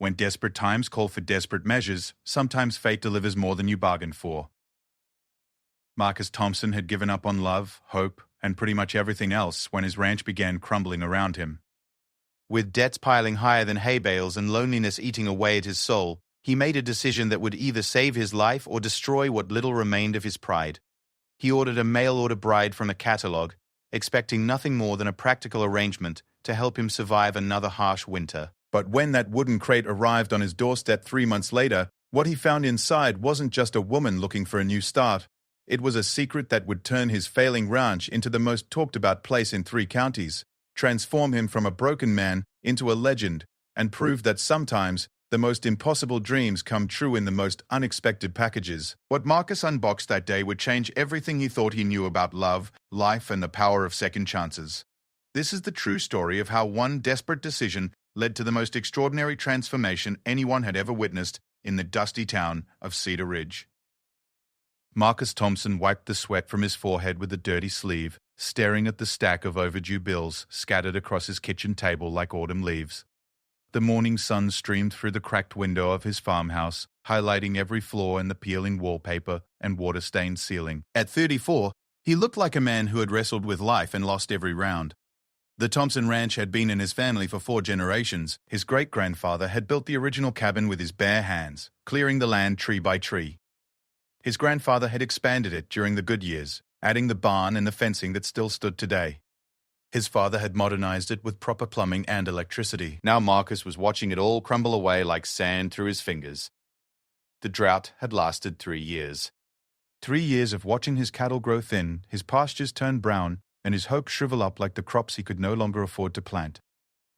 When desperate times call for desperate measures, sometimes fate delivers more than you bargained for. Marcus Thompson had given up on love, hope, and pretty much everything else when his ranch began crumbling around him. With debts piling higher than hay bales and loneliness eating away at his soul, he made a decision that would either save his life or destroy what little remained of his pride. He ordered a mail-order bride from a catalog, expecting nothing more than a practical arrangement to help him survive another harsh winter. But when that wooden crate arrived on his doorstep 3 months later, what he found inside wasn't just a woman looking for a new start. It was a secret that would turn his failing ranch into the most talked-about place in 3 counties, transform him from a broken man into a legend, and prove that sometimes the most impossible dreams come true in the most unexpected packages. What Marcus unboxed that day would change everything he thought he knew about love, life, and the power of second chances. This is the true story of how one desperate decision led to the most extraordinary transformation anyone had ever witnessed in the dusty town of Cedar Ridge. Marcus Thompson wiped the sweat from his forehead with a dirty sleeve, staring at the stack of overdue bills scattered across his kitchen table like autumn leaves. The morning sun streamed through the cracked window of his farmhouse, highlighting every flaw in the peeling wallpaper and water-stained ceiling. At 34, he looked like a man who had wrestled with life and lost every round. The Thompson Ranch had been in his family for 4 generations. His great-grandfather had built the original cabin with his bare hands, clearing the land tree by tree. His grandfather had expanded it during the good years, adding the barn and the fencing that still stood today. His father had modernized it with proper plumbing and electricity. Now Marcus was watching it all crumble away like sand through his fingers. The drought had lasted 3 years. 3 years of watching his cattle grow thin, his pastures turn brown, and his hopes shrivel up like the crops he could no longer afford to plant.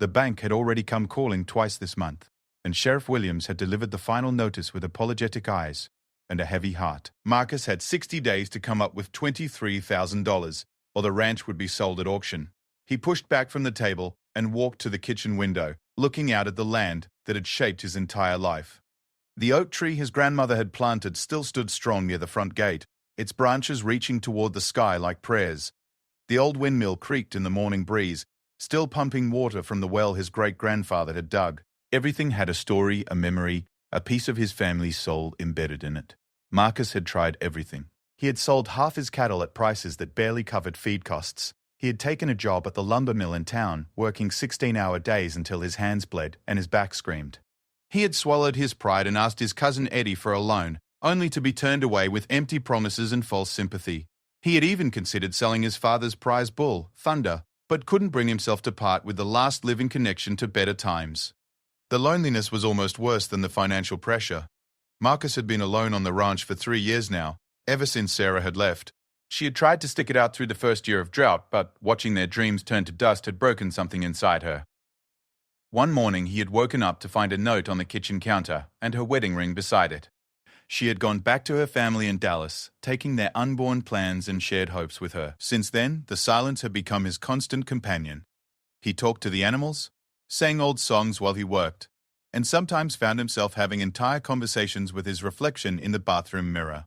The bank had already come calling twice this month, and Sheriff Williams had delivered the final notice with apologetic eyes and a heavy heart. Marcus had 60 days to come up with $23,000, or the ranch would be sold at auction. He pushed back from the table and walked to the kitchen window, looking out at the land that had shaped his entire life. The oak tree his grandmother had planted still stood strong near the front gate, its branches reaching toward the sky like prayers. The old windmill creaked in the morning breeze, still pumping water from the well his great-grandfather had dug. Everything had a story, a memory, a piece of his family's soul embedded in it. Marcus had tried everything. He had sold half his cattle at prices that barely covered feed costs. He had taken a job at the lumber mill in town, working 16-hour days until his hands bled and his back screamed. He had swallowed his pride and asked his cousin Eddie for a loan, only to be turned away with empty promises and false sympathy. He had even considered selling his father's prize bull, Thunder, but couldn't bring himself to part with the last living connection to better times. The loneliness was almost worse than the financial pressure. Marcus had been alone on the ranch for 3 years now, ever since Sarah had left. She had tried to stick it out through the first year of drought, but watching their dreams turn to dust had broken something inside her. One morning he had woken up to find a note on the kitchen counter and her wedding ring beside it. She had gone back to her family in Dallas, taking their unborn plans and shared hopes with her. Since then, the silence had become his constant companion. He talked to the animals, sang old songs while he worked, and sometimes found himself having entire conversations with his reflection in the bathroom mirror.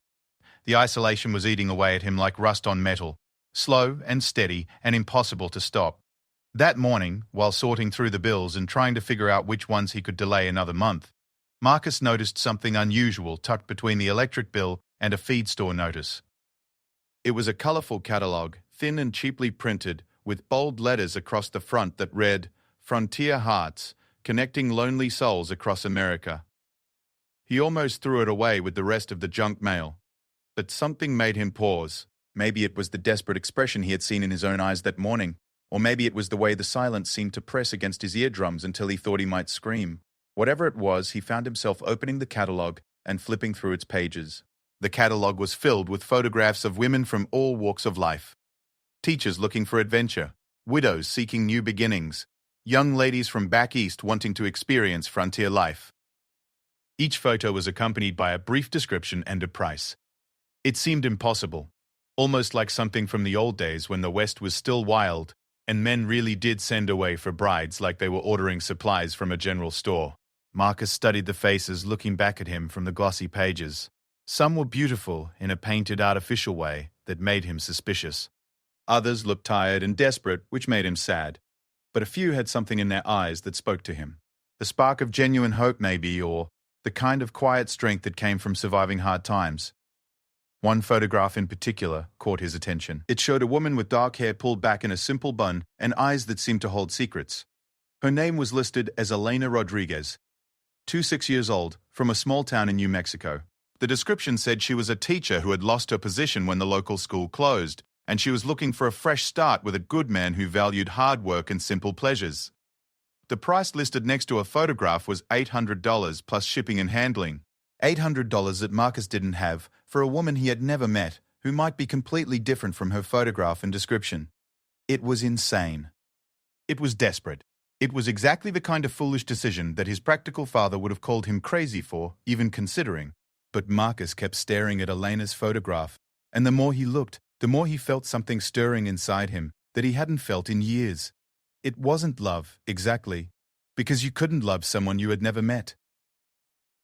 The isolation was eating away at him like rust on metal, slow and steady and impossible to stop. That morning, while sorting through the bills and trying to figure out which ones he could delay another month, Marcus noticed something unusual tucked between the electric bill and a feed store notice. It was a colorful catalog, thin and cheaply printed, with bold letters across the front that read, "Frontier Hearts, Connecting Lonely Souls Across America." He almost threw it away with the rest of the junk mail. But something made him pause. Maybe it was the desperate expression he had seen in his own eyes that morning, or maybe it was the way the silence seemed to press against his eardrums until he thought he might scream. Whatever it was, he found himself opening the catalog and flipping through its pages. The catalog was filled with photographs of women from all walks of life. Teachers looking for adventure, widows seeking new beginnings, young ladies from back east wanting to experience frontier life. Each photo was accompanied by a brief description and a price. It seemed impossible, almost like something from the old days when the West was still wild, and men really did send away for brides like they were ordering supplies from a general store. Marcus studied the faces looking back at him from the glossy pages. Some were beautiful in a painted, artificial way that made him suspicious. Others looked tired and desperate, which made him sad. But a few had something in their eyes that spoke to him. A spark of genuine hope maybe, or the kind of quiet strength that came from surviving hard times. One photograph in particular caught his attention. It showed a woman with dark hair pulled back in a simple bun and eyes that seemed to hold secrets. Her name was listed as Elena Rodriguez, 26 years old, from a small town in New Mexico. The description said she was a teacher who had lost her position when the local school closed, and she was looking for a fresh start with a good man who valued hard work and simple pleasures. The price listed next to a photograph was $800 plus shipping and handling. $800 that Marcus didn't have for a woman he had never met, who might be completely different from her photograph and description. It was insane. It was desperate. It was exactly the kind of foolish decision that his practical father would have called him crazy for, even considering. But Marcus kept staring at Elena's photograph, and the more he looked, the more he felt something stirring inside him that he hadn't felt in years. It wasn't love, exactly, because you couldn't love someone you had never met.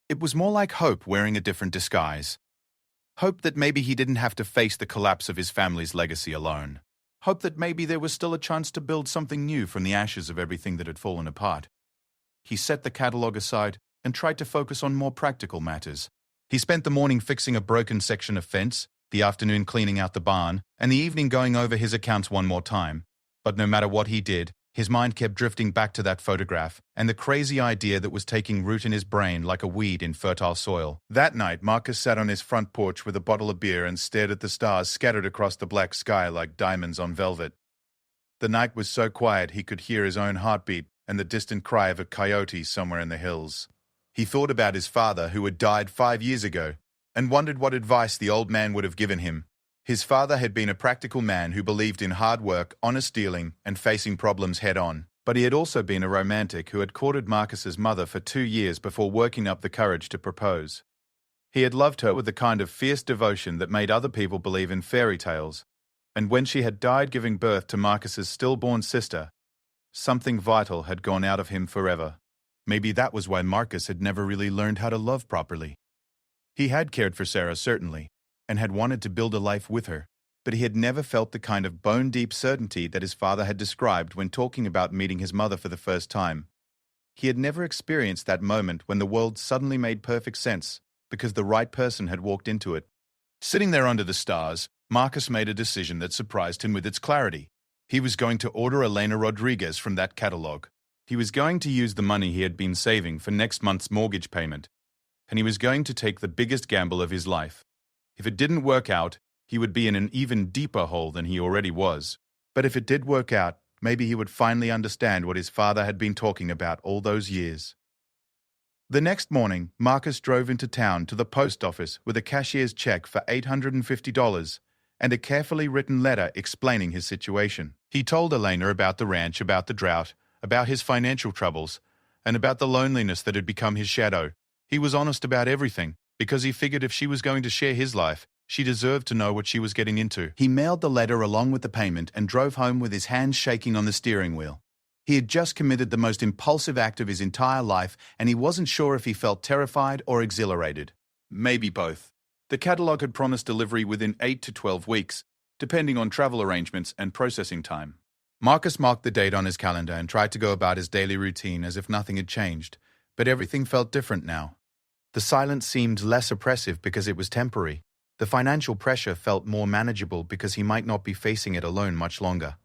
It was more like hope wearing a different disguise. Hope that maybe he didn't have to face the collapse of his family's legacy alone. Hope that maybe there was still a chance to build something new from the ashes of everything that had fallen apart. He set the catalogue aside and tried to focus on more practical matters. He spent the morning fixing a broken section of fence, the afternoon cleaning out the barn, and the evening going over his accounts one more time. But no matter what he did, his mind kept drifting back to that photograph and the crazy idea that was taking root in his brain like a weed in fertile soil. That night, Marcus sat on his front porch with a bottle of beer and stared at the stars scattered across the black sky like diamonds on velvet. The night was so quiet he could hear his own heartbeat and the distant cry of a coyote somewhere in the hills. He thought about his father, who had died 5 years ago, and wondered what advice the old man would have given him. His father had been a practical man who believed in hard work, honest dealing, and facing problems head-on. But he had also been a romantic who had courted Marcus's mother for 2 years before working up the courage to propose. He had loved her with the kind of fierce devotion that made other people believe in fairy tales. And when she had died giving birth to Marcus's stillborn sister, something vital had gone out of him forever. Maybe that was why Marcus had never really learned how to love properly. He had cared for Sarah, certainly, and had wanted to build a life with her, but he had never felt the kind of bone-deep certainty that his father had described when talking about meeting his mother for the first time. He had never experienced that moment when the world suddenly made perfect sense because the right person had walked into it. Sitting there under the stars, Marcus made a decision that surprised him with its clarity. He was going to order Elena Rodriguez from that catalogue. He was going to use the money he had been saving for next month's mortgage payment, and he was going to take the biggest gamble of his life. If it didn't work out, he would be in an even deeper hole than he already was. But if it did work out, maybe he would finally understand what his father had been talking about all those years. The next morning, Marcus drove into town to the post office with a cashier's check for $850 and a carefully written letter explaining his situation. He told Elena about the ranch, about the drought, about his financial troubles, and about the loneliness that had become his shadow. He was honest about everything, because he figured if she was going to share his life, she deserved to know what she was getting into. He mailed the letter along with the payment and drove home with his hands shaking on the steering wheel. He had just committed the most impulsive act of his entire life, and he wasn't sure if he felt terrified or exhilarated. Maybe both. The catalogue had promised delivery within 8 to 12 weeks, depending on travel arrangements and processing time. Marcus marked the date on his calendar and tried to go about his daily routine as if nothing had changed, but everything felt different now. The silence seemed less oppressive because it was temporary. The financial pressure felt more manageable because he might not be facing it alone much longer.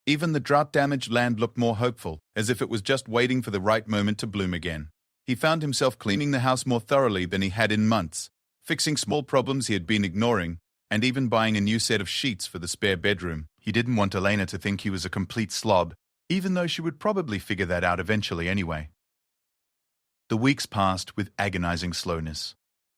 Even the drought-damaged land looked more hopeful, as if it was just waiting for the right moment to bloom again. He found himself cleaning the house more thoroughly than he had in months, fixing small problems he had been ignoring, and even buying a new set of sheets for the spare bedroom. He didn't want Elena to think he was a complete slob, even though she would probably figure that out eventually anyway. The weeks passed with agonizing slowness.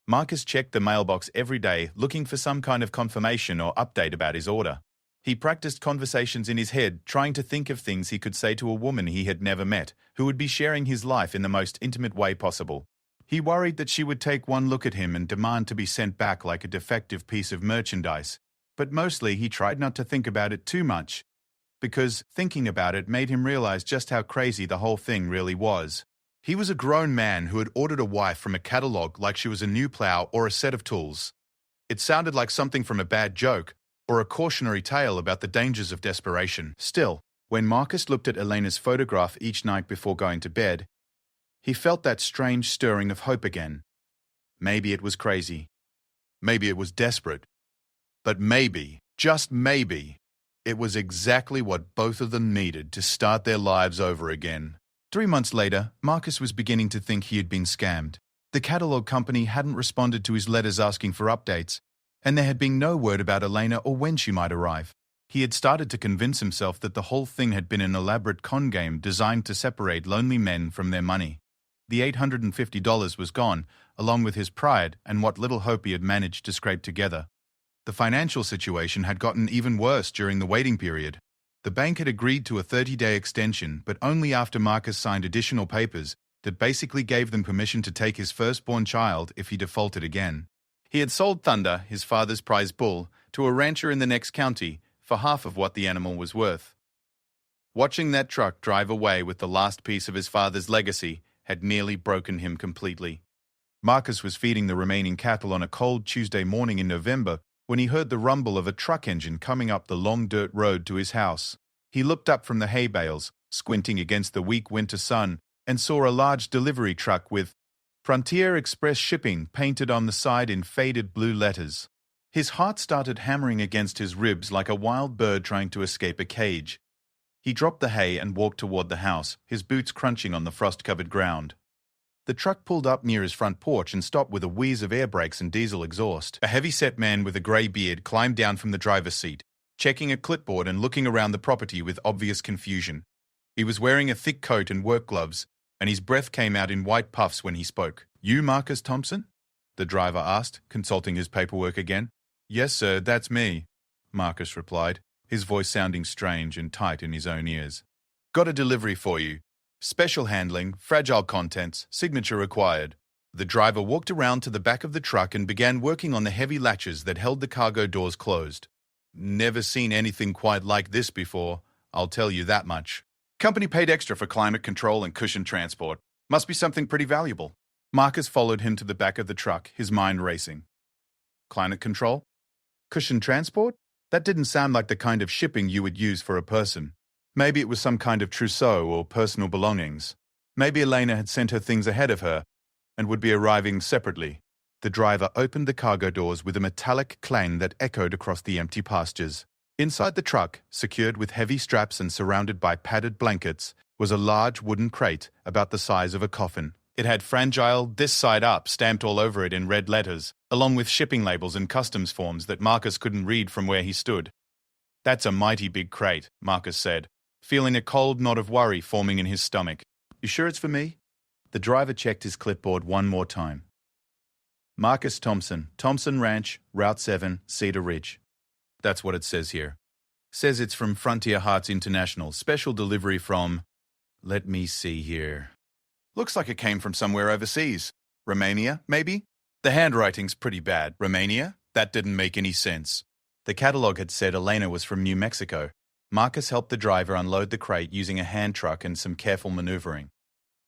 Marcus checked the mailbox every day, looking for some kind of confirmation or update about his order. He practiced conversations in his head, trying to think of things he could say to a woman he had never met, who would be sharing his life in the most intimate way possible. He worried that she would take one look at him and demand to be sent back like a defective piece of merchandise. But mostly he tried not to think about it too much, because thinking about it made him realize just how crazy the whole thing really was. He was a grown man who had ordered a wife from a catalogue like she was a new plow or a set of tools. It sounded like something from a bad joke, or a cautionary tale about the dangers of desperation. Still, when Marcus looked at Elena's photograph each night before going to bed, He felt that strange stirring of hope again. Maybe it was crazy. Maybe it was desperate. But maybe, just maybe, it was exactly what both of them needed to start their lives over again. 3 months later, Marcus was beginning to think he had been scammed. The catalog company hadn't responded to his letters asking for updates, and there had been no word about Elena or when she might arrive. He had started to convince himself that the whole thing had been an elaborate con game designed to separate lonely men from their money. The $850 was gone, along with his pride and what little hope he had managed to scrape together. The financial situation had gotten even worse during the waiting period. The bank had agreed to a 30-day extension, but only after Marcus signed additional papers that basically gave them permission to take his firstborn child if he defaulted again. He had sold Thunder, his father's prize bull, to a rancher in the next county for half of what the animal was worth. Watching that truck drive away with the last piece of his father's legacy had nearly broken him completely. Marcus was feeding the remaining cattle on a cold Tuesday morning in November when he heard the rumble of a truck engine coming up the long dirt road to his house. He looked up from the hay bales, squinting against the weak winter sun, and saw a large delivery truck with Frontier Express Shipping painted on the side in faded blue letters. His heart started hammering against his ribs like a wild bird trying to escape a cage. He dropped the hay and walked toward the house, his boots crunching on the frost-covered ground. The truck pulled up near his front porch and stopped with a wheeze of air brakes and diesel exhaust. A heavy-set man with a grey beard climbed down from the driver's seat, checking a clipboard and looking around the property with obvious confusion. He was wearing a thick coat and work gloves, and his breath came out in white puffs when he spoke. "You Marcus Thompson?" the driver asked, consulting his paperwork again. "Yes, sir, that's me," Marcus replied, his voice sounding strange and tight in his own ears. "Got a delivery for you. Special handling, fragile contents, signature required." The driver walked around to the back of the truck and began working on the heavy latches that held the cargo doors closed. "Never seen anything quite like this before, I'll tell you that much. Company paid extra for climate control and cushion transport. Must be something pretty valuable." Marcus followed him to the back of the truck, his mind racing. Climate control? Cushion transport? That didn't sound like the kind of shipping you would use for a person. Maybe it was some kind of trousseau or personal belongings. Maybe Elena had sent her things ahead of her and would be arriving separately. The driver opened the cargo doors with a metallic clang that echoed across the empty pastures. Inside the truck, secured with heavy straps and surrounded by padded blankets, was a large wooden crate about the size of a coffin. It had "Fragile this side up" stamped all over it in red letters, along with shipping labels and customs forms that Marcus couldn't read from where he stood. "That's a mighty big crate," Marcus said, feeling a cold knot of worry forming in his stomach. "You sure it's for me?" The driver checked his clipboard one more time. "Marcus Thompson, Thompson Ranch, Route 7, Cedar Ridge." That's what it says here. Says it's from Frontier Hearts International, special delivery from... Let me see here. Looks like it came from somewhere overseas. Romania, maybe? The handwriting's pretty bad. Romania? That didn't make any sense. The catalog had said Elena was from New Mexico. Marcus helped the driver unload the crate using a hand truck and some careful maneuvering.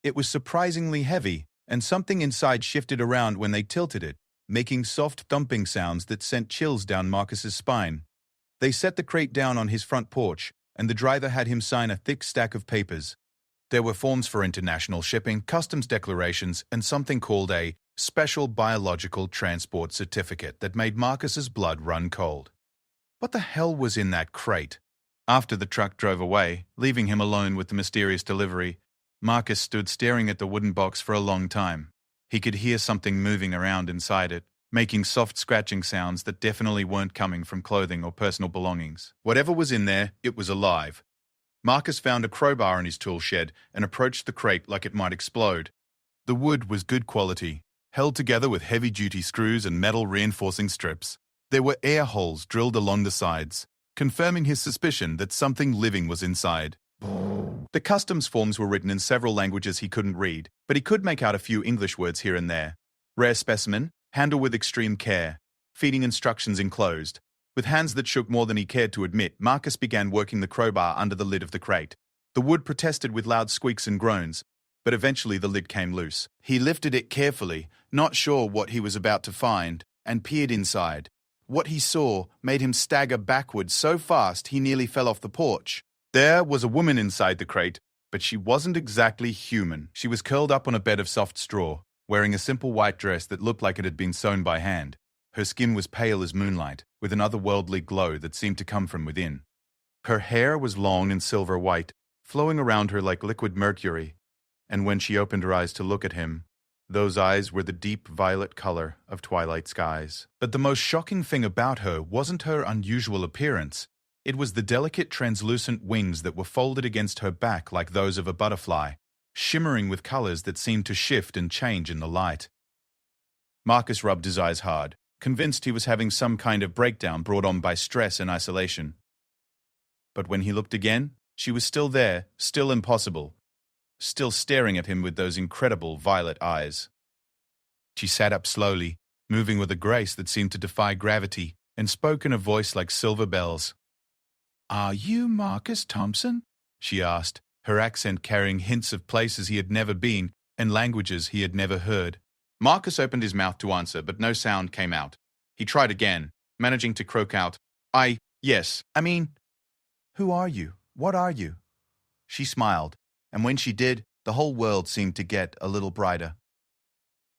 It was surprisingly heavy, and something inside shifted around when they tilted it, making soft thumping sounds that sent chills down Marcus's spine. They set the crate down on his front porch, and the driver had him sign a thick stack of papers. There were forms for international shipping, customs declarations, and something called a Special Biological Transport Certificate that made Marcus's blood run cold. What the hell was in that crate? After the truck drove away, leaving him alone with the mysterious delivery, Marcus stood staring at the wooden box for a long time. He could hear something moving around inside it, making soft scratching sounds that definitely weren't coming from clothing or personal belongings. Whatever was in there, it was alive. Marcus found a crowbar in his tool shed and approached the crate like it might explode. The wood was good quality, held together with heavy-duty screws and metal reinforcing strips. There were air holes drilled along the sides, confirming his suspicion that something living was inside. The customs forms were written in several languages he couldn't read, but he could make out a few English words here and there. Rare specimen, handle with extreme care, feeding instructions enclosed. With hands that shook more than he cared to admit, Marcus began working the crowbar under the lid of the crate. The wood protested with loud squeaks and groans, but eventually the lid came loose. He lifted it carefully, not sure what he was about to find, and peered inside. What he saw made him stagger backward so fast he nearly fell off the porch. There was a woman inside the crate, But she wasn't exactly human. She was curled up on a bed of soft straw, wearing a simple white dress that looked like it had been sewn by hand. Her skin was pale as moonlight, with an otherworldly glow that seemed to come from within. Her hair was long and silver white, flowing around her like liquid mercury, and when she opened her eyes to look at him, those eyes were the deep violet color of twilight skies. But the most shocking thing about her wasn't her unusual appearance. It was the delicate translucent wings that were folded against her back like those of a butterfly, shimmering with colors that seemed to shift and change in the light. Marcus rubbed his eyes hard, convinced he was having some kind of breakdown brought on by stress and isolation. But when he looked again, she was still there, still impossible, still staring at him with those incredible violet eyes. She sat up slowly, moving with a grace that seemed to defy gravity, and spoke in a voice like silver bells. "Are you Marcus Thompson?" she asked, her accent carrying hints of places he had never been and languages he had never heard. Marcus opened his mouth to answer, but no sound came out. He tried again, managing to croak out, Yes, I mean, who are you? What are you?" She smiled, and when she did, the whole world seemed to get a little brighter.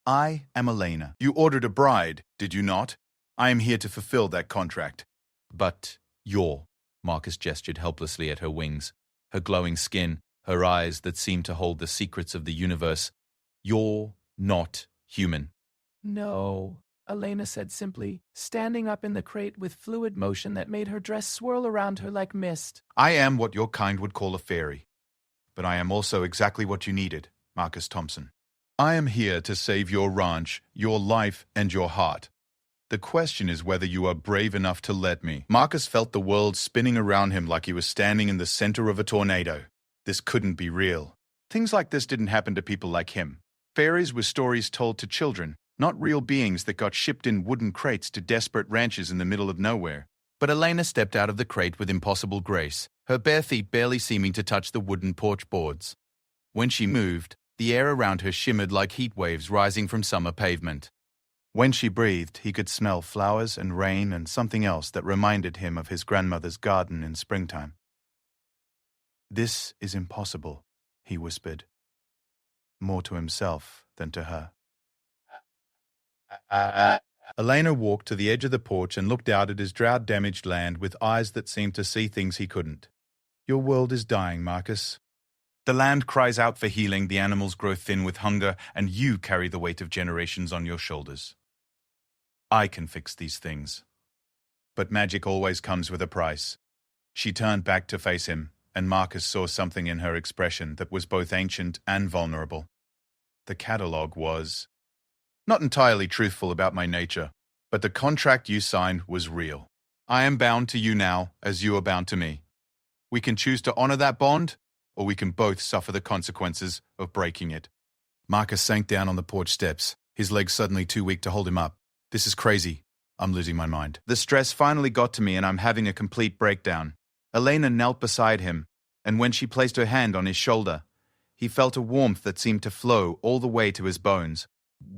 "I am Elena. You ordered a bride, did you not? I am here to fulfill that contract." "But you're," Marcus gestured helplessly at her wings, her glowing skin, her eyes that seemed to hold the secrets of the universe. "You're not human." "No," Elena said simply, standing up in the crate with fluid motion that made her dress swirl around her like mist. "I am what your kind would call a fairy. But I am also exactly what you needed, Marcus Thompson. I am here to save your ranch, your life, and your heart. The question is whether you are brave enough to let me." Marcus felt the world spinning around him like he was standing in the center of a tornado. This couldn't be real. Things like this didn't happen to people like him. Fairies were stories told to children, not real beings that got shipped in wooden crates to desperate ranches in the middle of nowhere. But Elena stepped out of the crate with impossible grace, her bare feet barely seeming to touch the wooden porch boards. When she moved, the air around her shimmered like heat waves rising from summer pavement. When she breathed, he could smell flowers and rain and something else that reminded him of his grandmother's garden in springtime. "This is impossible," he whispered, more to himself than to her. Elena walked to the edge of the porch and looked out at his drought-damaged land with eyes that seemed to see things he couldn't. "Your world is dying, Marcus. The land cries out for healing, the animals grow thin with hunger, and you carry the weight of generations on your shoulders. I can fix these things. But magic always comes with a price." She turned back to face him, and Marcus saw something in her expression that was both ancient and vulnerable. The catalogue was not entirely truthful about my nature, but the contract you signed was real. I am bound to you now, as you are bound to me. We can choose to honor that bond, or we can both suffer the consequences of breaking it. Marcus sank down on the porch steps, his legs suddenly too weak to hold him up. "This is crazy. I'm losing my mind. The stress finally got to me and I'm having a complete breakdown." Elena knelt beside him, and when she placed her hand on his shoulder, he felt a warmth that seemed to flow all the way to his bones.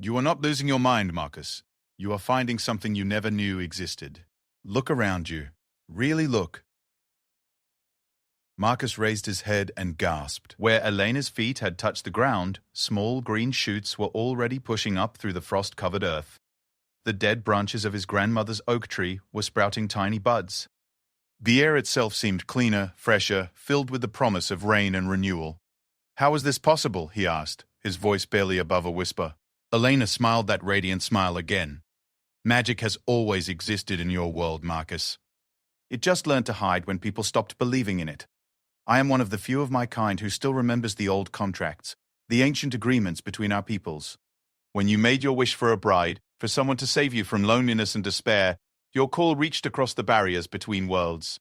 "You are not losing your mind, Marcus. You are finding something you never knew existed. Look around you. Really look." Marcus raised his head and gasped. Where Elena's feet had touched the ground, small green shoots were already pushing up through the frost-covered earth. The dead branches of his grandmother's oak tree were sprouting tiny buds. The air itself seemed cleaner, fresher, filled with the promise of rain and renewal. "How is this possible?" he asked, his voice barely above a whisper. Elena smiled that radiant smile again. "Magic has always existed in your world, Marcus. It just learned to hide when people stopped believing in it. I am one of the few of my kind who still remembers the old contracts, the ancient agreements between our peoples. When you made your wish for a bride, for someone to save you from loneliness and despair, your call reached across the barriers between worlds.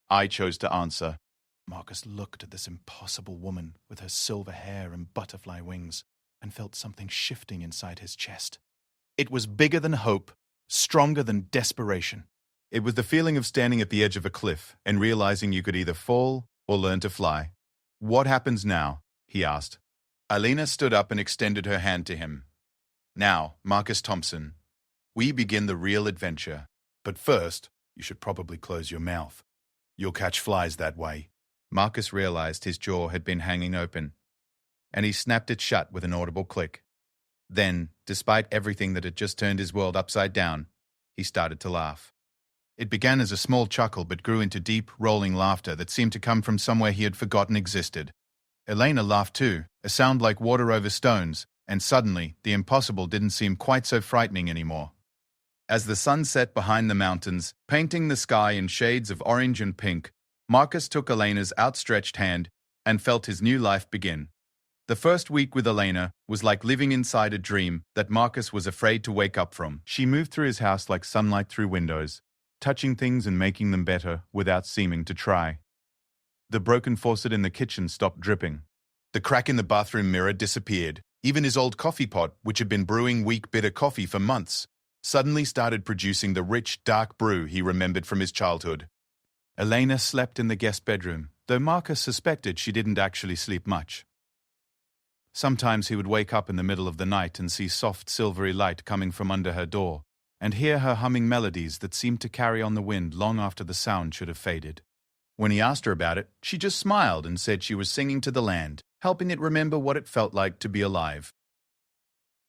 I chose to answer." Marcus looked at this impossible woman with her silver hair and butterfly wings and felt something shifting inside his chest. It was bigger than hope, stronger than desperation. It was the feeling of standing at the edge of a cliff and realizing you could either fall or learn to fly. "What happens now?" he asked. Elena stood up and extended her hand to him. "Now, Marcus Thompson, we begin the real adventure. But first, you should probably close your mouth. You'll catch flies that way." Marcus realized his jaw had been hanging open, and he snapped it shut with an audible click. Then, despite everything that had just turned his world upside down, he started to laugh. It began as a small chuckle but grew into deep, rolling laughter that seemed to come from somewhere he had forgotten existed. Elena laughed too, a sound like water over stones, and suddenly, the impossible didn't seem quite so frightening anymore. As the sun set behind the mountains, painting the sky in shades of orange and pink, Marcus took Elena's outstretched hand and felt his new life begin. The first week with Elena was like living inside a dream that Marcus was afraid to wake up from. She moved through his house like sunlight through windows, touching things and making them better without seeming to try. The broken faucet in the kitchen stopped dripping. The crack in the bathroom mirror disappeared. Even his old coffee pot, which had been brewing weak, bitter coffee for months, suddenly started producing the rich, dark brew he remembered from his childhood. Elena slept in the guest bedroom, though Marcus suspected she didn't actually sleep much. Sometimes he would wake up in the middle of the night and see soft, silvery light coming from under her door, and hear her humming melodies that seemed to carry on the wind long after the sound should have faded. When he asked her about it, she just smiled and said she was singing to the land, helping it remember what it felt like to be alive.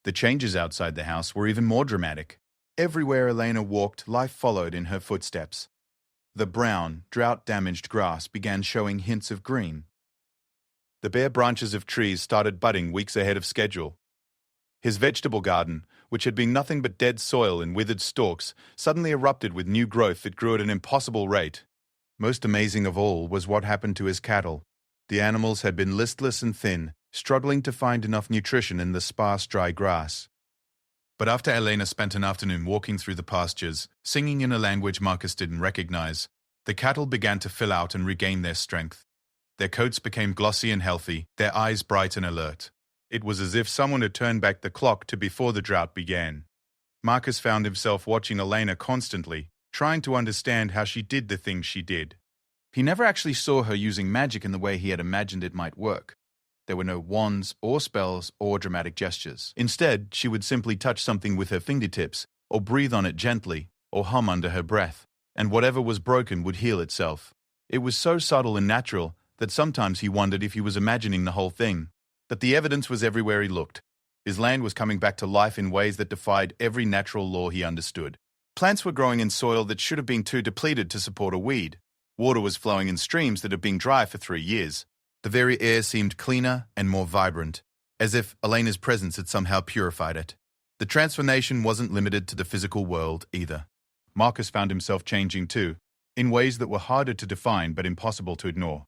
The changes outside the house were even more dramatic. Everywhere Elena walked, life followed in her footsteps. The brown, drought-damaged grass began showing hints of green. The bare branches of trees started budding weeks ahead of schedule. His vegetable garden, which had been nothing but dead soil and withered stalks, suddenly erupted with new growth that grew at an impossible rate. Most amazing of all was what happened to his cattle. The animals had been listless and thin, struggling to find enough nutrition in the sparse, dry grass. But after Elena spent an afternoon walking through the pastures, singing in a language Marcus didn't recognize, the cattle began to fill out and regain their strength. Their coats became glossy and healthy, their eyes bright and alert. It was as if someone had turned back the clock to before the drought began. Marcus found himself watching Elena constantly, trying to understand how she did the things she did. He never actually saw her using magic in the way he had imagined it might work. There were no wands or spells or dramatic gestures. Instead, she would simply touch something with her fingertips, or breathe on it gently, or hum under her breath, and whatever was broken would heal itself. It was so subtle and natural that sometimes he wondered if he was imagining the whole thing. But the evidence was everywhere he looked. His land was coming back to life in ways that defied every natural law he understood. Plants were growing in soil that should have been too depleted to support a weed. Water was flowing in streams that had been dry for 3 years. The very air seemed cleaner and more vibrant, as if Elena's presence had somehow purified it. The transformation wasn't limited to the physical world either. Marcus found himself changing too, in ways that were harder to define but impossible to ignore.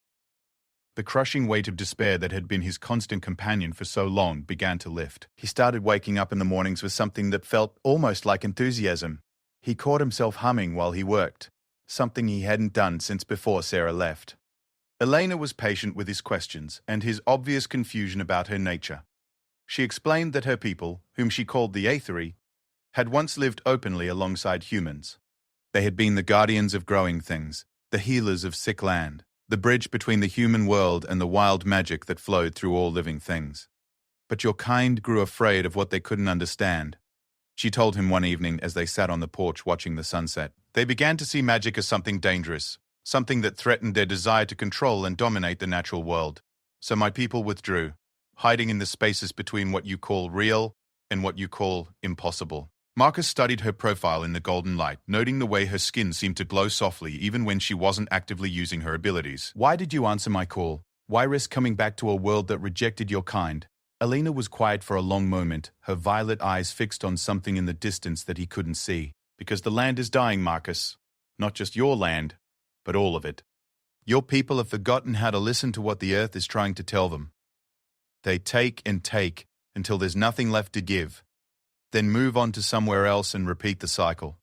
The crushing weight of despair that had been his constant companion for so long began to lift. He started waking up in the mornings with something that felt almost like enthusiasm. He caught himself humming while he worked, something he hadn't done since before Sarah left. Elena was patient with his questions and his obvious confusion about her nature. She explained that her people, whom she called the Aetheri, had once lived openly alongside humans. They had been the guardians of growing things, the healers of sick land, the bridge between the human world and the wild magic that flowed through all living things. But your kind grew afraid of what they couldn't understand. She told him one evening as they sat on the porch watching the sunset. They began to see magic as something dangerous, something that threatened their desire to control and dominate the natural world. So my people withdrew, hiding in the spaces between what you call real and what you call impossible. Marcus studied her profile in the golden light, noting the way her skin seemed to glow softly even when she wasn't actively using her abilities. Why did you answer my call? Why risk coming back to a world that rejected your kind? Elena was quiet for a long moment, her violet eyes fixed on something in the distance that he couldn't see. Because the land is dying, Marcus. Not just your land, but all of it. Your people have forgotten how to listen to what the earth is trying to tell them. They take and take until there's nothing left to give, then move on to somewhere else and repeat the cycle.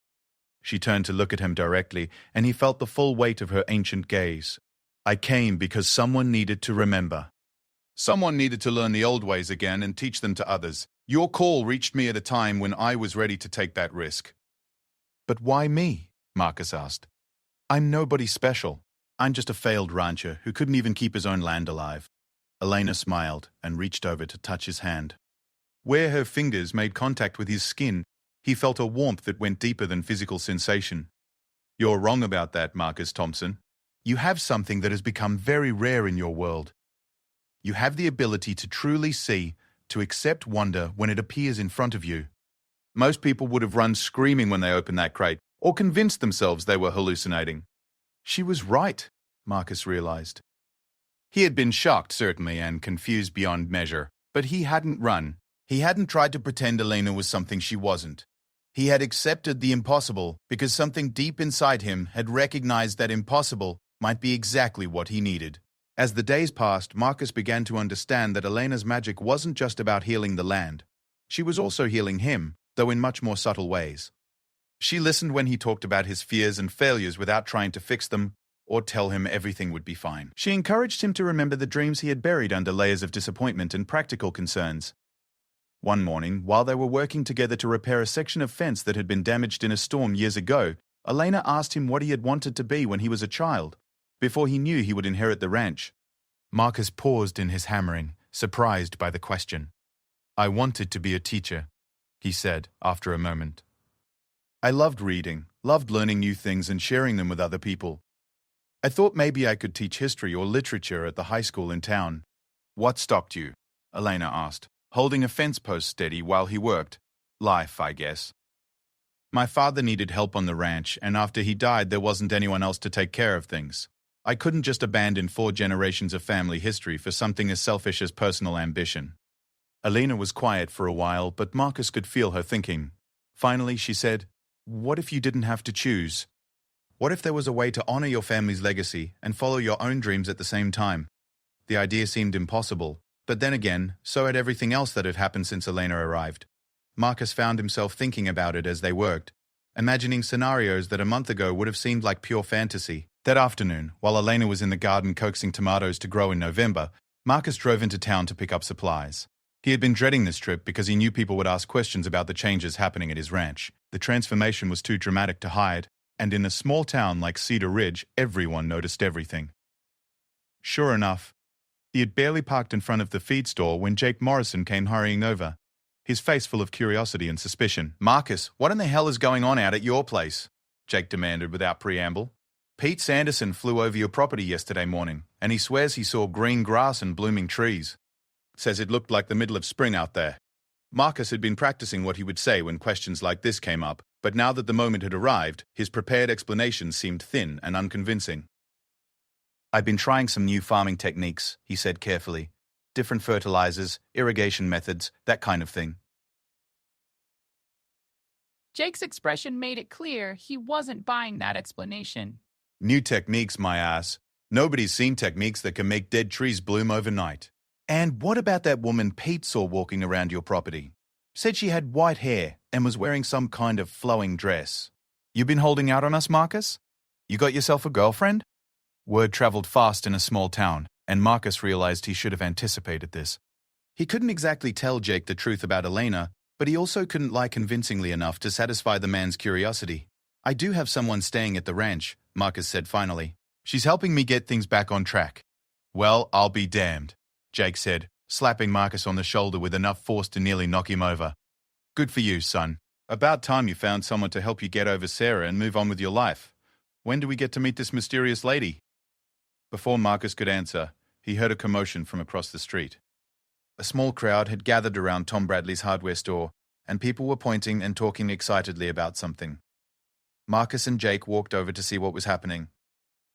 She turned to look at him directly, and he felt the full weight of her ancient gaze. I came because someone needed to remember. Someone needed to learn the old ways again and teach them to others. Your call reached me at a time when I was ready to take that risk. But why me? Marcus asked. I'm nobody special. I'm just a failed rancher who couldn't even keep his own land alive. Elena smiled and reached over to touch his hand. Where her fingers made contact with his skin, he felt a warmth that went deeper than physical sensation. You're wrong about that, Marcus Thompson. You have something that has become very rare in your world. You have the ability to truly see, to accept wonder when it appears in front of you. Most people would have run screaming when they opened that crate, or convinced themselves they were hallucinating. She was right, Marcus realized. He had been shocked, certainly, and confused beyond measure, but he hadn't run. He hadn't tried to pretend Elena was something she wasn't. He had accepted the impossible because something deep inside him had recognized that impossible might be exactly what he needed. As the days passed, Marcus began to understand that Elena's magic wasn't just about healing the land. She was also healing him, though in much more subtle ways. She listened when he talked about his fears and failures without trying to fix them or tell him everything would be fine. She encouraged him to remember the dreams he had buried under layers of disappointment and practical concerns. One morning, while they were working together to repair a section of fence that had been damaged in a storm years ago, Elena asked him what he had wanted to be when he was a child, before he knew he would inherit the ranch. Marcus paused in his hammering, surprised by the question. "I wanted to be a teacher," he said after a moment. "I loved reading, loved learning new things and sharing them with other people. I thought maybe I could teach history or literature at the high school in town." "What stopped you?" Elena asked, holding a fence post steady while he worked. "Life, I guess. My father needed help on the ranch, and after he died there wasn't anyone else to take care of things. I couldn't just abandon 4 generations of family history for something as selfish as personal ambition." Elena was quiet for a while, but Marcus could feel her thinking. Finally, she said, "What if you didn't have to choose? What if there was a way to honor your family's legacy and follow your own dreams at the same time?" The idea seemed impossible, but then again, so had everything else that had happened since Elena arrived. Marcus found himself thinking about it as they worked, imagining scenarios that a month ago would have seemed like pure fantasy. That afternoon, while Elena was in the garden coaxing tomatoes to grow in November, Marcus drove into town to pick up supplies. He had been dreading this trip because he knew people would ask questions about the changes happening at his ranch. The transformation was too dramatic to hide, and in a small town like Cedar Ridge, everyone noticed everything. Sure enough, he had barely parked in front of the feed store when Jake Morrison came hurrying over, his face full of curiosity and suspicion. "Marcus, what in the hell is going on out at your place?" Jake demanded without preamble. "Pete Sanderson flew over your property yesterday morning, and he swears he saw green grass and blooming trees. Says it looked like the middle of spring out there." Marcus had been practicing what he would say when questions like this came up, but now that the moment had arrived, his prepared explanations seemed thin and unconvincing. "I've been trying some new farming techniques," he said carefully. "Different fertilizers, irrigation methods, that kind of thing." Jake's expression made it clear he wasn't buying that explanation. "New techniques, my ass. Nobody's seen techniques that can make dead trees bloom overnight. And what about that woman Pete saw walking around your property? Said she had white hair and was wearing some kind of flowing dress. You been holding out on us, Marcus? You got yourself a girlfriend?" Word traveled fast in a small town, and Marcus realized he should have anticipated this. He couldn't exactly tell Jake the truth about Elena, but he also couldn't lie convincingly enough to satisfy the man's curiosity. "I do have someone staying at the ranch," Marcus said finally. "She's helping me get things back on track." "Well, I'll be damned," Jake said, slapping Marcus on the shoulder with enough force to nearly knock him over. "Good for you, son. About time you found someone to help you get over Sarah and move on with your life. When do we get to meet this mysterious lady?" Before Marcus could answer, he heard a commotion from across the street. A small crowd had gathered around Tom Bradley's hardware store, and people were pointing and talking excitedly about something. Marcus and Jake walked over to see what was happening,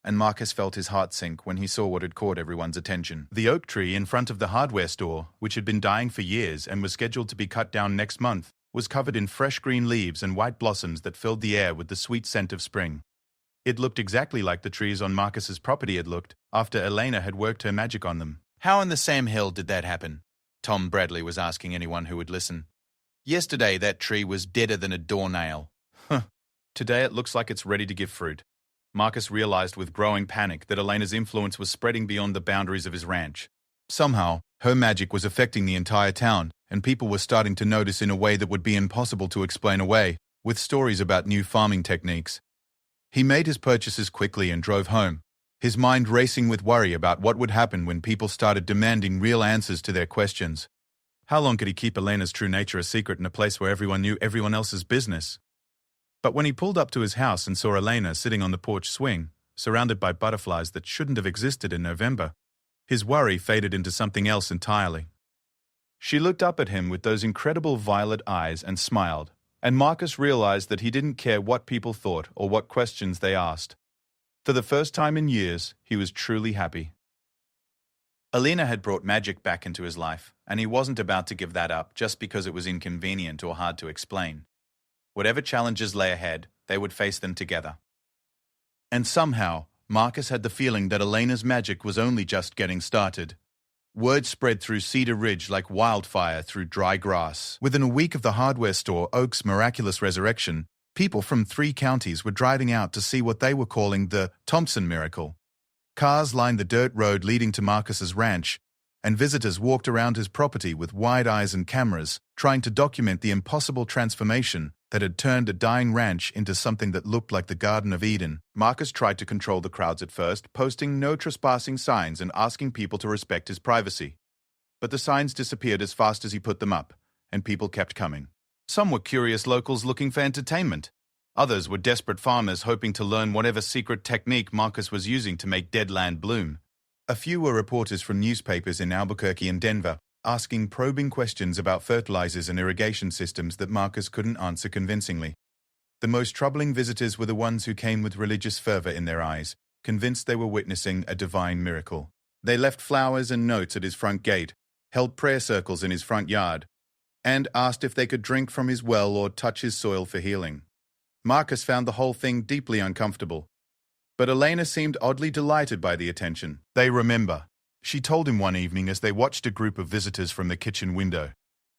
and Marcus felt his heart sink when he saw what had caught everyone's attention. The oak tree in front of the hardware store, which had been dying for years and was scheduled to be cut down next month, was covered in fresh green leaves and white blossoms that filled the air with the sweet scent of spring. It looked exactly like the trees on Marcus's property had looked after Elena had worked her magic on them. "How in the Sam Hill did that happen?" Tom Bradley was asking anyone who would listen. "Yesterday that tree was deader than a doornail." "Huh. Today it looks like it's ready to give fruit." Marcus realized with growing panic that Elena's influence was spreading beyond the boundaries of his ranch. Somehow, her magic was affecting the entire town, and people were starting to notice in a way that would be impossible to explain away, with stories about new farming techniques. He made his purchases quickly and drove home, his mind racing with worry about what would happen when people started demanding real answers to their questions. How long could he keep Elena's true nature a secret in a place where everyone knew everyone else's business? But when he pulled up to his house and saw Elena sitting on the porch swing, surrounded by butterflies that shouldn't have existed in November. His worry faded into something else entirely. She looked up at him with those incredible violet eyes and smiled, and Marcus realized that he didn't care what people thought or what questions they asked. For the first time in years, he was truly happy. Alina had brought magic back into his life, and he wasn't about to give that up just because it was inconvenient or hard to explain. Whatever challenges lay ahead, they would face them together. And somehow, Marcus had the feeling that Elena's magic was only just getting started. Word spread through Cedar Ridge like wildfire through dry grass. Within a week of the hardware store Oak's miraculous resurrection, people from 3 counties were driving out to see what they were calling the Thompson miracle. Cars lined the dirt road leading to Marcus's ranch, and visitors walked around his property with wide eyes and cameras, trying to document the impossible transformation that had turned a dying ranch into something that looked like the Garden of Eden. Marcus tried to control the crowds at first, posting no trespassing signs and asking people to respect his privacy. But the signs disappeared as fast as he put them up, and people kept coming. Some were curious locals looking for entertainment. Others were desperate farmers hoping to learn whatever secret technique Marcus was using to make dead land bloom. A few were reporters from newspapers in Albuquerque and Denver, asking probing questions about fertilizers and irrigation systems that Marcus couldn't answer convincingly. The most troubling visitors were the ones who came with religious fervor in their eyes, convinced they were witnessing a divine miracle. They left flowers and notes at his front gate, held prayer circles in his front yard, and asked if they could drink from his well or touch his soil for healing. Marcus found the whole thing deeply uncomfortable, but Elena seemed oddly delighted by the attention. They remember, she told him one evening as they watched a group of visitors from the kitchen window.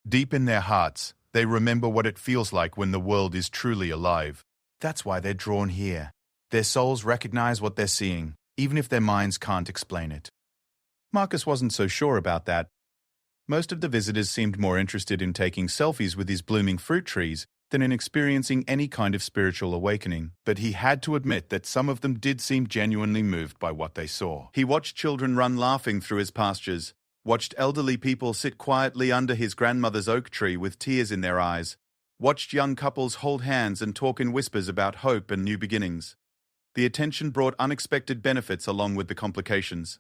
Deep in their hearts, they remember what it feels like when the world is truly alive. That's why they're drawn here. Their souls recognize what they're seeing, even if their minds can't explain it. Marcus wasn't so sure about that. Most of the visitors seemed more interested in taking selfies with his blooming fruit trees than in experiencing any kind of spiritual awakening, but he had to admit that some of them did seem genuinely moved by what they saw. He watched children run laughing through his pastures, watched elderly people sit quietly under his grandmother's oak tree with tears in their eyes, watched young couples hold hands and talk in whispers about hope and new beginnings. The attention brought unexpected benefits along with the complications.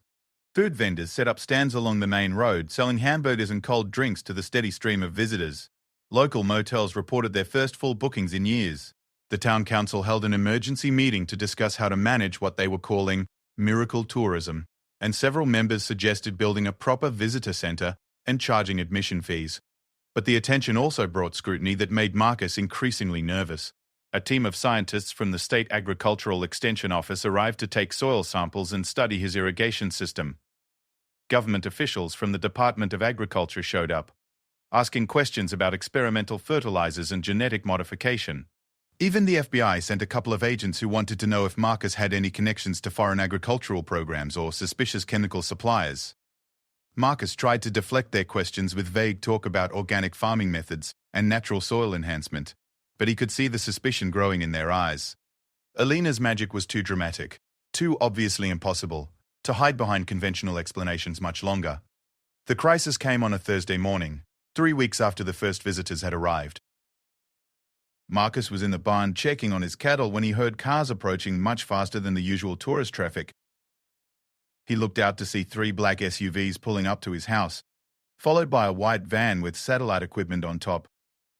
Food vendors set up stands along the main road, selling hamburgers and cold drinks to the steady stream of visitors. Local motels reported their first full bookings in years. The town council held an emergency meeting to discuss how to manage what they were calling miracle tourism, and several members suggested building a proper visitor center and charging admission fees. But the attention also brought scrutiny that made Marcus increasingly nervous. A team of scientists from the State Agricultural Extension Office arrived to take soil samples and study his irrigation system. Government officials from the Department of Agriculture showed up, asking questions about experimental fertilizers and genetic modification. Even the FBI sent a couple of agents who wanted to know if Marcus had any connections to foreign agricultural programs or suspicious chemical suppliers. Marcus tried to deflect their questions with vague talk about organic farming methods and natural soil enhancement, but he could see the suspicion growing in their eyes. Alina's magic was too dramatic, too obviously impossible, to hide behind conventional explanations much longer. The crisis came on a Thursday morning, 3 weeks after the first visitors had arrived. Marcus was in the barn checking on his cattle when he heard cars approaching much faster than the usual tourist traffic. He looked out to see 3 black SUVs pulling up to his house, followed by a white van with satellite equipment on top.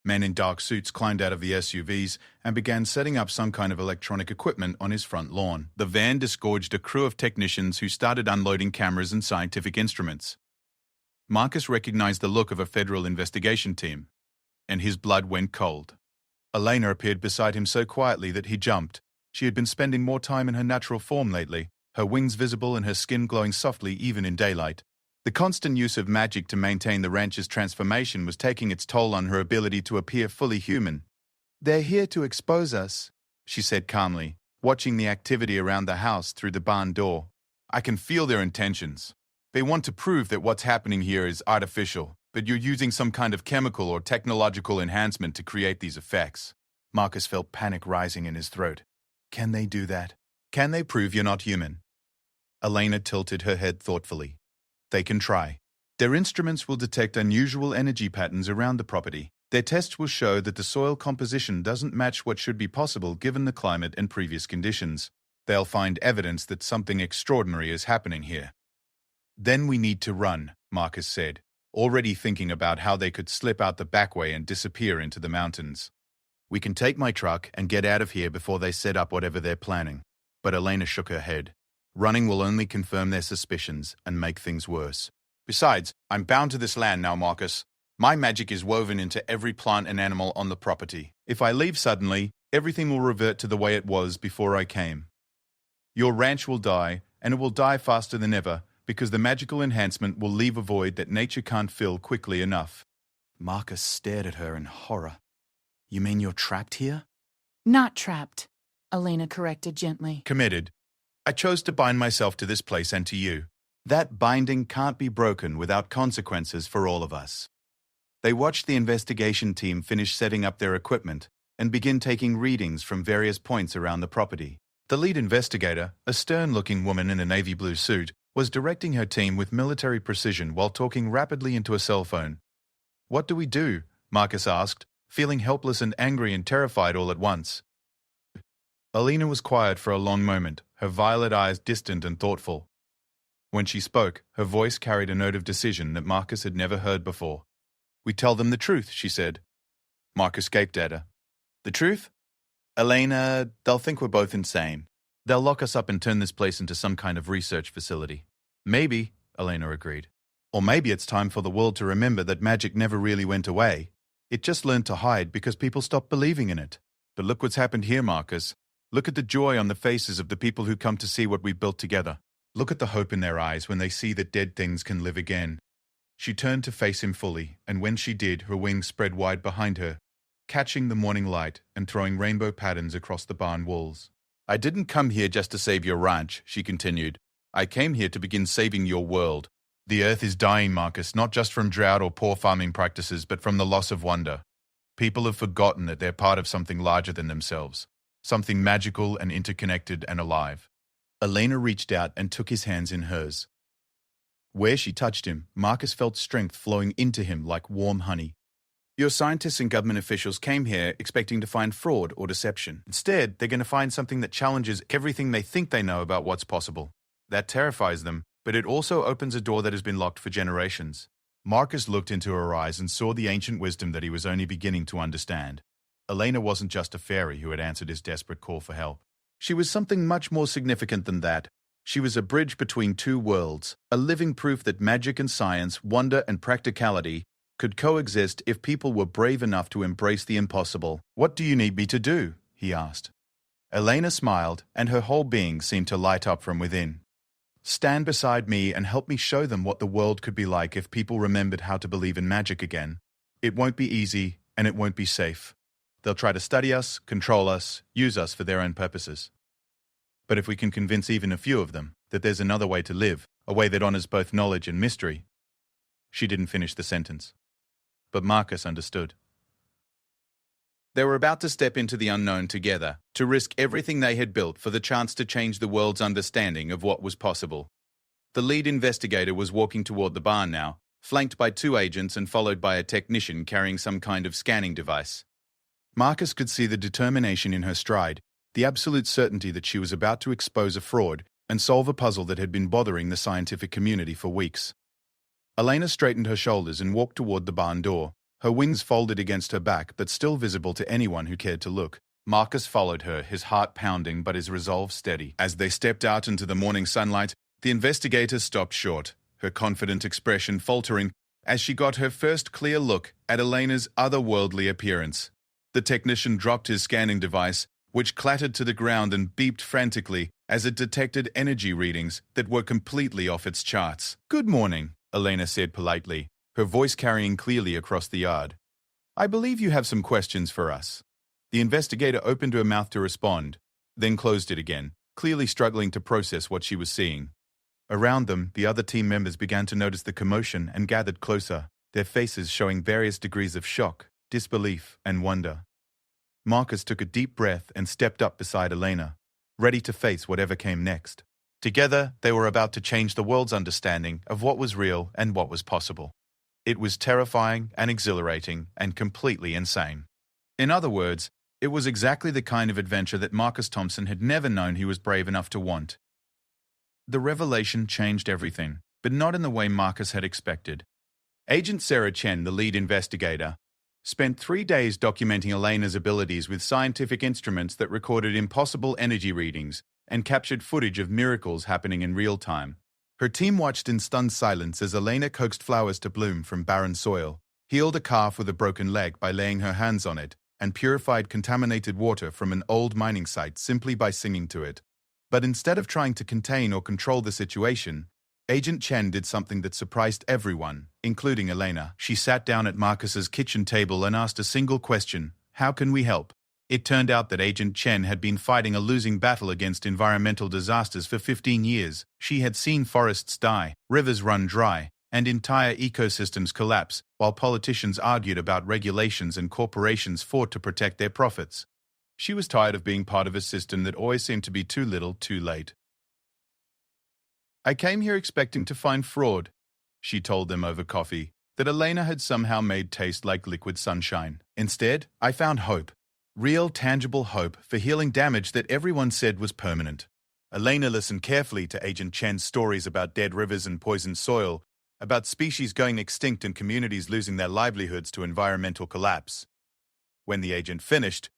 Men in dark suits climbed out of the SUVs and began setting up some kind of electronic equipment on his front lawn. The van disgorged a crew of technicians who started unloading cameras and scientific instruments. Marcus recognized the look of a federal investigation team, and his blood went cold. Elena appeared beside him so quietly that he jumped. She had been spending more time in her natural form lately, her wings visible and her skin glowing softly even in daylight. The constant use of magic to maintain the ranch's transformation was taking its toll on her ability to appear fully human. "They're here to expose us," she said calmly, watching the activity around the house through the barn door. "I can feel their intentions. They want to prove that what's happening here is artificial, but you're using some kind of chemical or technological enhancement to create these effects." Marcus felt panic rising in his throat. Can they do that? Can they prove you're not human? Elena tilted her head thoughtfully. They can try. Their instruments will detect unusual energy patterns around the property. Their tests will show that the soil composition doesn't match what should be possible given the climate and previous conditions. They'll find evidence that something extraordinary is happening here. Then we need to run, Marcus said, already thinking about how they could slip out the back way and disappear into the mountains. We can take my truck and get out of here before they set up whatever they're planning. But Elena shook her head. Running will only confirm their suspicions and make things worse. Besides, I'm bound to this land now, Marcus. My magic is woven into every plant and animal on the property. If I leave suddenly, everything will revert to the way it was before I came. Your ranch will die, and it will die faster than ever, because the magical enhancement will leave a void that nature can't fill quickly enough. Marcus stared at her in horror. You mean you're trapped here? Not trapped, Elena corrected gently. Committed. I chose to bind myself to this place and to you. That binding can't be broken without consequences for all of us. They watched the investigation team finish setting up their equipment and begin taking readings from various points around the property. The lead investigator, a stern-looking woman in a navy blue suit, was directing her team with military precision while talking rapidly into a cell phone. What do we do? Marcus asked, feeling helpless and angry and terrified all at once. Elena was quiet for a long moment, her violet eyes distant and thoughtful. When she spoke, her voice carried a note of decision that Marcus had never heard before. We tell them the truth, she said. Marcus gaped at her. The truth? Elena, they'll think we're both insane. They'll lock us up and turn this place into some kind of research facility. Maybe, Elena agreed. Or maybe it's time for the world to remember that magic never really went away. It just learned to hide because people stopped believing in it. But look what's happened here, Marcus. Look at the joy on the faces of the people who come to see what we've built together. Look at the hope in their eyes when they see that dead things can live again. She turned to face him fully, and when she did, her wings spread wide behind her, catching the morning light and throwing rainbow patterns across the barn walls. I didn't come here just to save your ranch, she continued. I came here to begin saving your world. The earth is dying, Marcus, not just from drought or poor farming practices, but from the loss of wonder. People have forgotten that they're part of something larger than themselves, something magical and interconnected and alive. Elena reached out and took his hands in hers. Where she touched him, Marcus felt strength flowing into him like warm honey. Your scientists and government officials came here expecting to find fraud or deception. Instead, they're going to find something that challenges everything they think they know about what's possible. That terrifies them, but it also opens a door that has been locked for generations. Marcus looked into her eyes and saw the ancient wisdom that he was only beginning to understand. Elena wasn't just a fairy who had answered his desperate call for help. She was something much more significant than that. She was a bridge between two worlds, a living proof that magic and science, wonder and practicality could coexist if people were brave enough to embrace the impossible. What do you need me to do? He asked. Elena smiled, and her whole being seemed to light up from within. Stand beside me and help me show them what the world could be like if people remembered how to believe in magic again. It won't be easy, and it won't be safe. They'll try to study us, control us, use us for their own purposes. But if we can convince even a few of them that there's another way to live, a way that honors both knowledge and mystery. She didn't finish the sentence. But Marcus understood. They were about to step into the unknown together, to risk everything they had built for the chance to change the world's understanding of what was possible. The lead investigator was walking toward the barn now, flanked by two agents and followed by a technician carrying some kind of scanning device. Marcus could see the determination in her stride, the absolute certainty that she was about to expose a fraud and solve a puzzle that had been bothering the scientific community for weeks. Elena straightened her shoulders and walked toward the barn door, her wings folded against her back but still visible to anyone who cared to look. Marcus followed her, his heart pounding but his resolve steady. As they stepped out into the morning sunlight, the investigator stopped short, her confident expression faltering as she got her first clear look at Elena's otherworldly appearance. The technician dropped his scanning device, which clattered to the ground and beeped frantically as it detected energy readings that were completely off its charts. Good morning, Elena said politely, her voice carrying clearly across the yard. I believe you have some questions for us. The investigator opened her mouth to respond, then closed it again, clearly struggling to process what she was seeing. Around them, the other team members began to notice the commotion and gathered closer, their faces showing various degrees of shock, disbelief, and wonder. Marcus took a deep breath and stepped up beside Elena, ready to face whatever came next. Together, they were about to change the world's understanding of what was real and what was possible. It was terrifying and exhilarating and completely insane. In other words, It was exactly the kind of adventure that Marcus Thompson had never known he was brave enough to want. The revelation changed everything, but not in the way Marcus had expected. Agent Sarah Chen, the lead investigator, spent 3 days documenting Elena's abilities with scientific instruments that recorded impossible energy readings and captured footage of miracles happening in real time. Her team watched in stunned silence as Elena coaxed flowers to bloom from barren soil, healed a calf with a broken leg by laying her hands on it, and purified contaminated water from an old mining site simply by singing to it. But instead of trying to contain or control the situation, Agent Chen did something that surprised everyone, including Elena. She sat down at Marcus's kitchen table and asked a single question: how can we help? It turned out that Agent Chen had been fighting a losing battle against environmental disasters for 15 years. She had seen forests die, rivers run dry, and entire ecosystems collapse, while politicians argued about regulations and corporations fought to protect their profits. She was tired of being part of a system that always seemed to be too little, too late. "I came here expecting to find fraud," she told them over coffee, that Elena had somehow made taste like liquid sunshine. "Instead, I found hope. Real, tangible hope for healing damage that everyone said was permanent." Elena listened carefully to Agent Chen's stories about dead rivers and poisoned soil, about species going extinct and communities losing their livelihoods to environmental collapse. When the agent finished,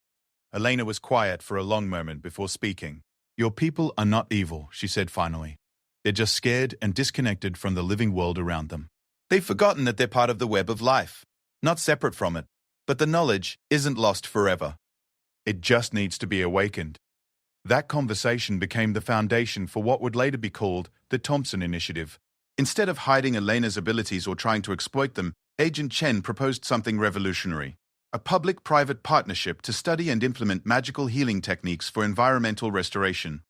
Elena was quiet for a long moment before speaking. "Your people are not evil," she said finally. "They're just scared and disconnected from the living world around them. They've forgotten that they're part of the web of life, not separate from it. But the knowledge isn't lost forever. It just needs to be awakened." That conversation became the foundation for what would later be called the Thompson Initiative. Instead of hiding Elena's abilities or trying to exploit them, Agent Chen proposed something revolutionary: a public-private partnership to study and implement magical healing techniques for environmental restoration.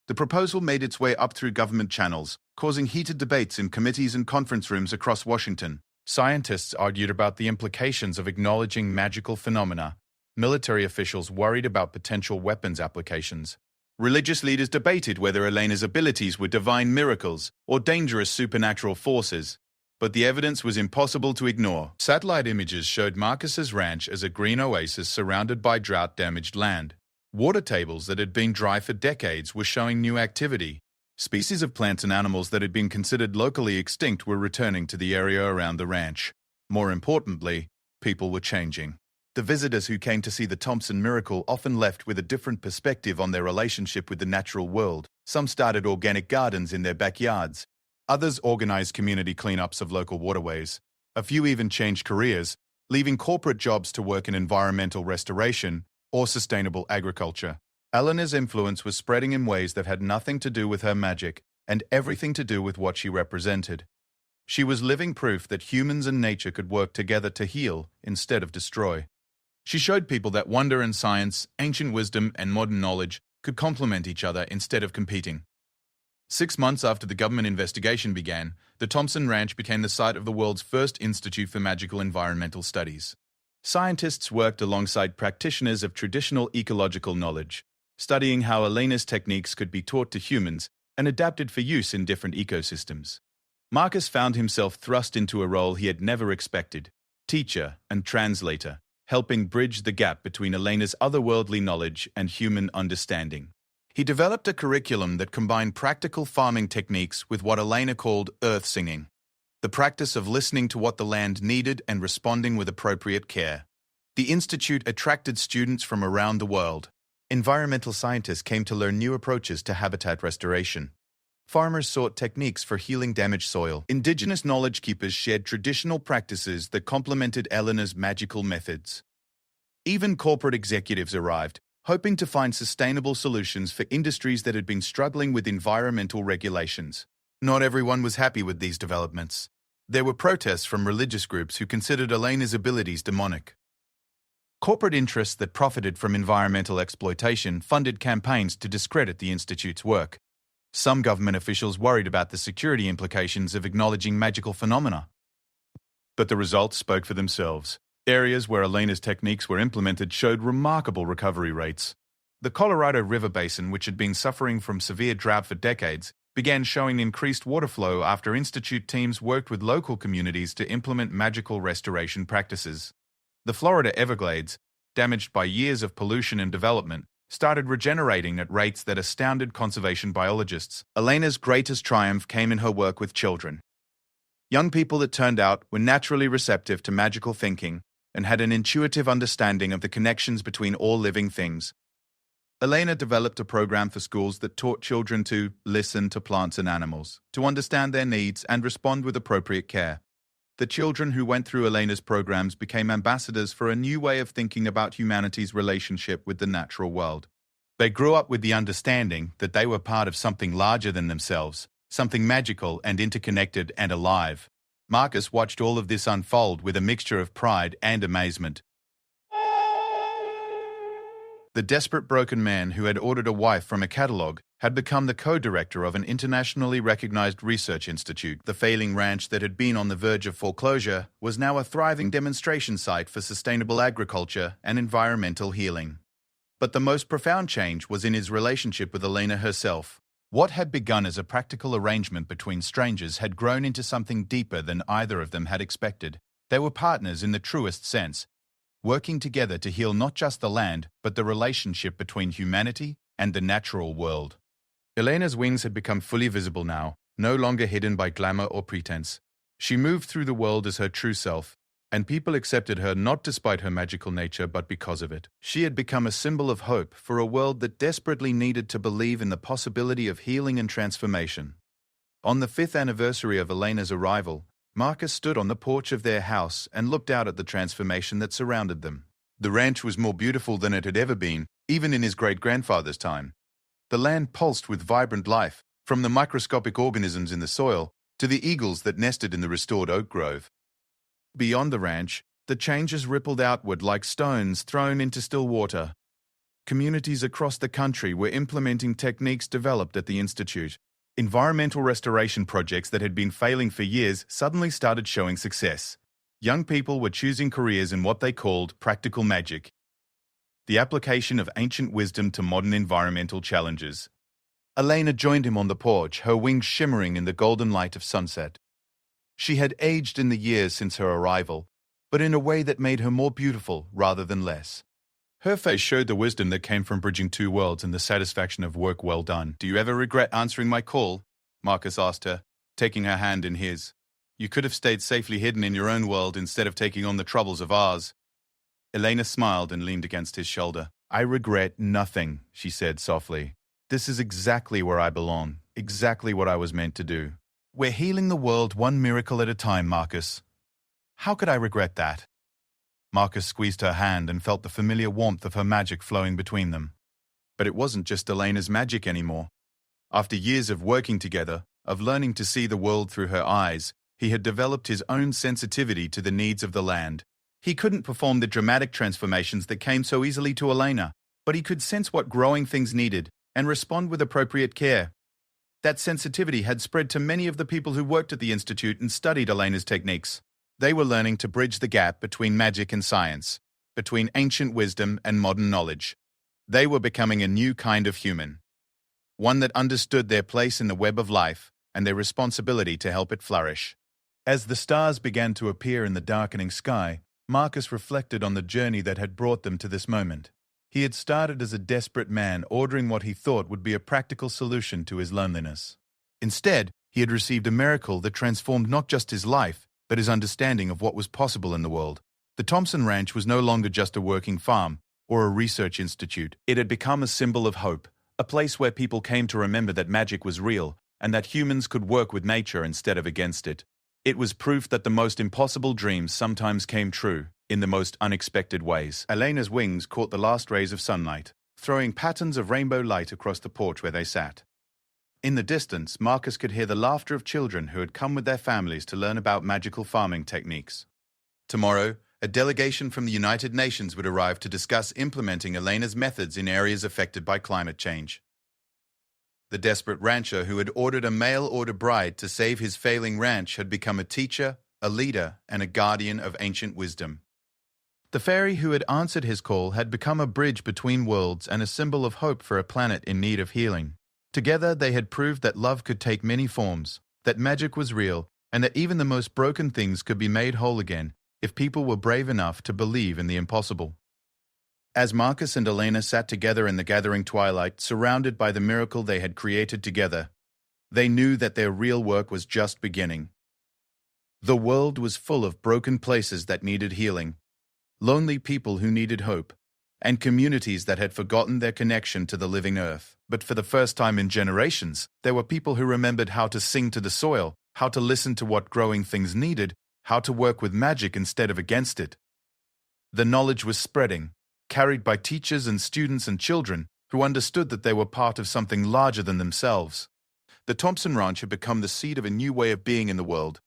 The proposal made its way up through government channels, causing heated debates in committees and conference rooms across Washington. Scientists argued about the implications of acknowledging magical phenomena. Military officials worried about potential weapons applications. Religious leaders debated whether Elena's abilities were divine miracles or dangerous supernatural forces. But the evidence was impossible to ignore. Satellite images showed Marcus's ranch as a green oasis surrounded by drought-damaged land. Water tables that had been dry for decades were showing new activity. Species of plants and animals that had been considered locally extinct were returning to the area around the ranch. More importantly, people were changing. The visitors who came to see the Thompson miracle often left with a different perspective on their relationship with the natural world. Some started organic gardens in their backyards. Others organized community cleanups of local waterways. A few even changed careers, leaving corporate jobs to work in environmental restoration or sustainable agriculture. Elena's influence was spreading in ways that had nothing to do with her magic and everything to do with what she represented. She was living proof that humans and nature could work together to heal instead of destroy. She showed people that wonder and science, ancient wisdom, and modern knowledge could complement each other instead of competing. 6 months after the government investigation began, the Thompson Ranch became the site of the world's first Institute for Magical Environmental Studies. Scientists worked alongside practitioners of traditional ecological knowledge, studying how Elena's techniques could be taught to humans and adapted for use in different ecosystems. Marcus found himself thrust into a role he had never expected: teacher and translator, helping bridge the gap between Elena's otherworldly knowledge and human understanding. He developed a curriculum that combined practical farming techniques with what Elena called earth singing, the practice of listening to what the land needed and responding with appropriate care. The institute attracted students from around the world. Environmental scientists came to learn new approaches to habitat restoration. Farmers sought techniques for healing damaged soil. Indigenous knowledge keepers shared traditional practices that complemented Elena's magical methods. Even corporate executives arrived, hoping to find sustainable solutions for industries that had been struggling with environmental regulations. Not everyone was happy with these developments. There were protests from religious groups who considered Elena's abilities demonic. Corporate interests that profited from environmental exploitation funded campaigns to discredit the Institute's work. Some government officials worried about the security implications of acknowledging magical phenomena. But the results spoke for themselves. Areas where Elena's techniques were implemented showed remarkable recovery rates. The Colorado River Basin, which had been suffering from severe drought for decades, began showing increased water flow after Institute teams worked with local communities to implement magical restoration practices. The Florida Everglades, damaged by years of pollution and development, started regenerating at rates that astounded conservation biologists. Elena's greatest triumph came in her work with children. Young people, it turned out, were naturally receptive to magical thinking and had an intuitive understanding of the connections between all living things. Elena developed a program for schools that taught children to listen to plants and animals, to understand their needs and respond with appropriate care. The children who went through Elena's programs became ambassadors for a new way of thinking about humanity's relationship with the natural world. They grew up with the understanding that they were part of something larger than themselves, something magical and interconnected and alive. Marcus watched all of this unfold with a mixture of pride and amazement. The desperate broken man who had ordered a wife from a catalogue had become the co-director of an internationally recognized research institute. The failing ranch that had been on the verge of foreclosure was now a thriving demonstration site for sustainable agriculture and environmental healing. But the most profound change was in his relationship with Elena herself. What had begun as a practical arrangement between strangers had grown into something deeper than either of them had expected. They were partners in the truest sense, working together to heal not just the land, but the relationship between humanity and the natural world. Elena's wings had become fully visible now, no longer hidden by glamour or pretense. She moved through the world as her true self, and people accepted her not despite her magical nature, but because of it. She had become a symbol of hope for a world that desperately needed to believe in the possibility of healing and transformation. On the 5th anniversary of Elena's arrival, Marcus stood on the porch of their house and looked out at the transformation that surrounded them. The ranch was more beautiful than it had ever been, even in his great-grandfather's time. The land pulsed with vibrant life, from the microscopic organisms in the soil to the eagles that nested in the restored oak grove. Beyond the ranch, the changes rippled outward like stones thrown into still water. Communities across the country were implementing techniques developed at the Institute. Environmental restoration projects that had been failing for years suddenly started showing success. Young people were choosing careers in what they called practical magic, the application of ancient wisdom to modern environmental challenges. Elena joined him on the porch, her wings shimmering in the golden light of sunset. She had aged in the years since her arrival, but in a way that made her more beautiful rather than less. Her face showed the wisdom that came from bridging two worlds and the satisfaction of work well done. "Do you ever regret answering my call?" Marcus asked her, taking her hand in his. "You could have stayed safely hidden in your own world instead of taking on the troubles of ours." Elena smiled and leaned against his shoulder. "I regret nothing," she said softly. "This is exactly where I belong, exactly what I was meant to do. We're healing the world one miracle at a time, Marcus. How could I regret that?" Marcus squeezed her hand and felt the familiar warmth of her magic flowing between them. But it wasn't just Elena's magic anymore. After years of working together, of learning to see the world through her eyes, he had developed his own sensitivity to the needs of the land. He couldn't perform the dramatic transformations that came so easily to Elena, but he could sense what growing things needed and respond with appropriate care. That sensitivity had spread to many of the people who worked at the Institute and studied Elena's techniques. They were learning to bridge the gap between magic and science, between ancient wisdom and modern knowledge. They were becoming a new kind of human, one that understood their place in the web of life and their responsibility to help it flourish. As the stars began to appear in the darkening sky, Marcus reflected on the journey that had brought them to this moment. He had started as a desperate man ordering what he thought would be a practical solution to his loneliness. Instead, he had received a miracle that transformed not just his life, but his understanding of what was possible in the world. The Thompson Ranch was no longer just a working farm or a research institute. It had become a symbol of hope, a place where people came to remember that magic was real and that humans could work with nature instead of against it. It was proof that the most impossible dreams sometimes came true in the most unexpected ways. Elena's wings caught the last rays of sunlight, throwing patterns of rainbow light across the porch where they sat. In the distance, Marcus could hear the laughter of children who had come with their families to learn about magical farming techniques. Tomorrow, a delegation from the United Nations would arrive to discuss implementing Elena's methods in areas affected by climate change. The desperate rancher who had ordered a mail-order bride to save his failing ranch had become a teacher, a leader, and a guardian of ancient wisdom. The fairy who had answered his call had become a bridge between worlds and a symbol of hope for a planet in need of healing. Together, they had proved that love could take many forms, that magic was real, and that even the most broken things could be made whole again if people were brave enough to believe in the impossible. As Marcus and Elena sat together in the gathering twilight, surrounded by the miracle they had created together, they knew that their real work was just beginning. The world was full of broken places that needed healing, lonely people who needed hope, and communities that had forgotten their connection to the living earth. But for the first time in generations, there were people who remembered how to sing to the soil, how to listen to what growing things needed, how to work with magic instead of against it. The knowledge was spreading, carried by teachers and students and children who understood that they were part of something larger than themselves. The Thompson Ranch had become the seed of a new way of being in the world,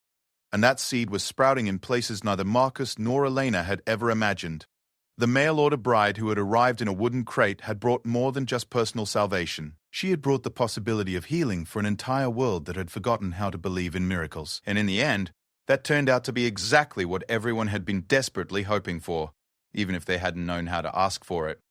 and that seed was sprouting in places neither Marcus nor Elena had ever imagined. The mail-order bride who had arrived in a wooden crate had brought more than just personal salvation. She had brought the possibility of healing for an entire world that had forgotten how to believe in miracles. And in the end, that turned out to be exactly what everyone had been desperately hoping for, even if they hadn't known how to ask for it.